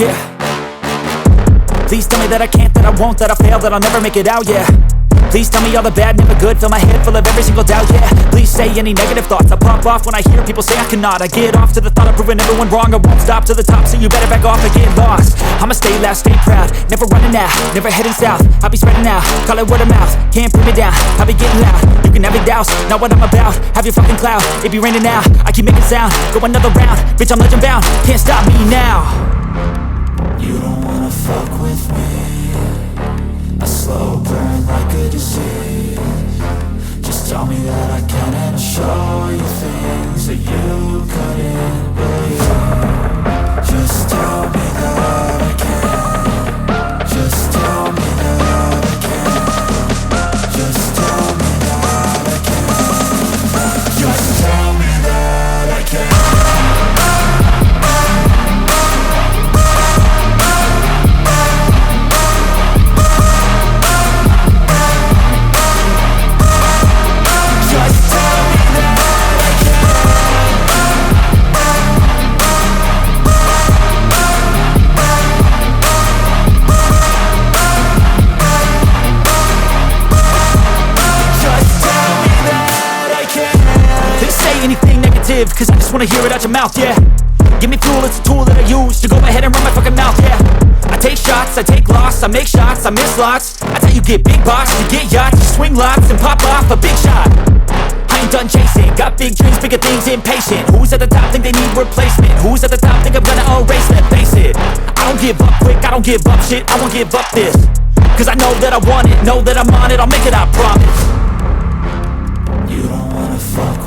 yeah. Please tell me that I can't, that I won't, that I fail, that I'll never make it out, yeah. Please tell me all the bad, never good, fill my head full of every single doubt, yeah. Please say any negative thoughts, I pop off when I hear people say I cannot. I get off to the thought of proving everyone wrong, I won't stop to the top, so you better back off and get lost. I'ma stay loud, stay proud, never running out, never heading south. I'll be spreading out, call it word of mouth, can't put me down, I'll be getting loud. You can have it douse, not what I'm about, have your fucking cloud. It be raining now, I keep making sound, go another round, bitch I'm legend bound, can't stop me now. You don't wanna fuck with me, a slow burn like a disease. Just tell me that I can and I'll show you things that you couldn't believe. Just tell me that I can. Just tell me that I can. Just tell me that I can. Just tell me that I can. Cause I just wanna hear it out your mouth, yeah. Give me fuel, it's a tool that I use to go ahead and run my fucking mouth, yeah. I take shots, I take loss, I make shots, I miss lots. That's how you get big box, you get yachts, you swing lots and pop off a big shot. I ain't done chasing, got big dreams, bigger things, impatient. Who's at the top think they need replacement? Who's at the top think I'm gonna erase them? Face it, I don't give up quick, I don't give up shit, I won't give up this. Cause I know that I want it, know that I'm on it, I'll make it, I promise. You don't wanna fuck